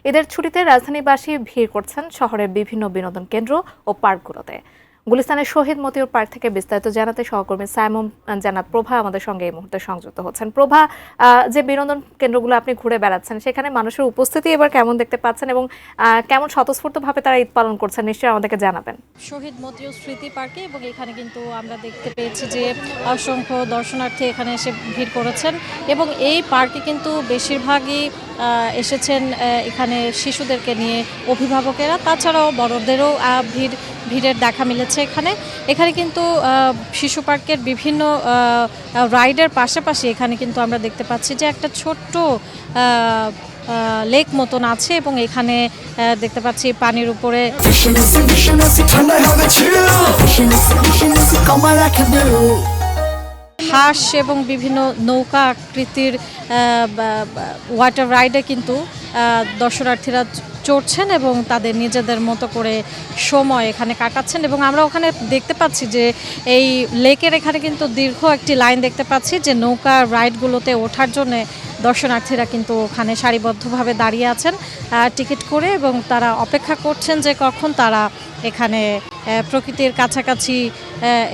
ঈদের ছুটিতে রাজধানীবাসী ভিড় করছেন শহরের বিভিন্ন বিনোদন কেন্দ্র ও পার্কগুলোতে। গুলিস্তানের শহীদ মতিউর পার্ক থেকে বিস্তারিত জানাতে সহকর্মী সাইমুম জান্নাত প্রভা আমাদের সঙ্গে এই মুহূর্তে সংযুক্ত হচ্ছেন। প্রভা, যে বিনোদন কেন্দ্রগুলো আপনি ঘুরে বেড়াচ্ছেন সেখানে মানুষের উপস্থিতি এবার কেমন দেখতে পাচ্ছেন এবং কেমন স্বতঃস্ফূর্তভাবে তারা ঈদ পালন করছেন, নিশ্চয়ই আমাদেরকে জানাবেন। শহীদ মতিউর স্মৃতি পার্কে এবং এখানে কিন্তু আমরা দেখতে পেয়েছি যে অসংখ্য দর্শনার্থী এখানে এসে ভিড় করেছেন এবং এই পার্কে কিন্তু বেশিরভাগই এসেছেন এখানে শিশুদেরকে নিয়ে অভিভাবকেরা, তাছাড়াও বড়দেরও ভিড়ের দেখা মিলেছে। এখানে কিন্তু শিশু পার্কের বিভিন্ন রাইডের পাশাপাশি এখানে কিন্তু আমরা দেখতে পাচ্ছি যে একটা ছোট্ট লেক মতন আছে এবং এখানে দেখতে পাচ্ছি পানির উপরে হাঁস এবং বিভিন্ন নৌকা আকৃতির ওয়াটার রাইডে কিন্তু দর্শনার্থীরা চড়ছেন এবং তাদের নিজেদের মতো করে সময় এখানে কাটাচ্ছেন। এবং আমরা ওখানে দেখতে পাচ্ছি যে এই লেকের এখানে কিন্তু দীর্ঘ একটি লাইন দেখতে পাচ্ছি যে নৌকা রাইডগুলোতে ওঠার জন্য দর্শনার্থীরা কিন্তু ওখানে সারিবদ্ধভাবে দাঁড়িয়ে আছেন টিকিট করে এবং তারা অপেক্ষা করছেন যে কখন তারা এখানে প্রকৃতির কাছাকাছি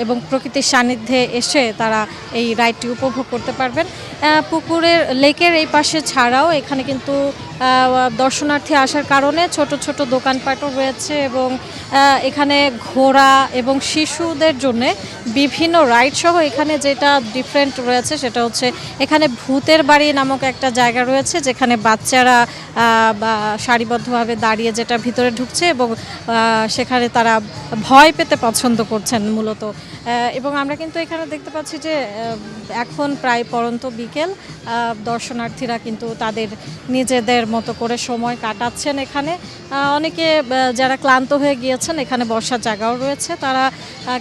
এবং প্রকৃতির সান্নিধ্যে এসে তারা এই রাইডটি উপভোগ করতে পারবেন। পুকুরের লেকের এই পাশে ছাড়াও এখানে কিন্তু দর্শনার্থী আসার কারণে ছোট ছোট দোকানপাটও রয়েছে এবং এখানে ঘোড়া এবং শিশুদের জন্য বিভিন্ন রাইড সহ এখানে যেটা ডিফারেন্ট রয়েছে সেটা হচ্ছে এখানে ভূতের বাড়ি নামক একটা জায়গা রয়েছে যেখানে বাচ্চারা সারিবদ্ধভাবে দাঁড়িয়ে যেটা ভিতরে ঢুকছে এবং সেখানে তারা ভয় পেতে পছন্দ করছেন মূলত। এবং আমরা কিন্তু এখানে দেখতে পাচ্ছি যে এখন প্রায় পড়ন্ত বিকেল, দর্শনার্থীরা কিন্তু তাদের নিজেদের মতো করে সময় কাটাচ্ছেন এখানে। অনেকে যারা ক্লান্ত হয়ে গিয়েছেন এখানে বসার জায়গাও রয়েছে, তারা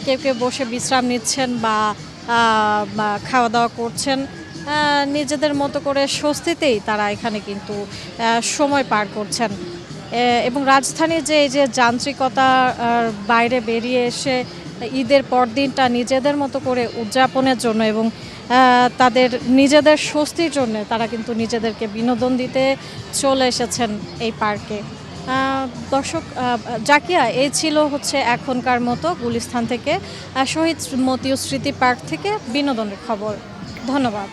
কেউ কেউ বসে বিশ্রাম নিচ্ছেন বা খাওয়া দাওয়া করছেন। নিজেদের মতো করে স্বস্তিতেই তারা এখানে কিন্তু সময় পার করছেন এবং রাজধানীর যে এই যে যান্ত্রিকতার বাইরে বেরিয়ে এসে ঈদের পরদিনটা নিজেদের মতো করে উদযাপনের জন্য এবং তাদের নিজেদের স্বস্তির জন্য তারা কিন্তু নিজেদেরকে বিনোদন দিতে চলে এসেছেন এই পার্কে। দর্শক, জাকিয়া, এই ছিল হচ্ছে এখনকার মতো গুলিস্তান থেকে শহীদ মতিউর স্মৃতি পার্ক থেকে বিনোদনের খবর। ধন্যবাদ।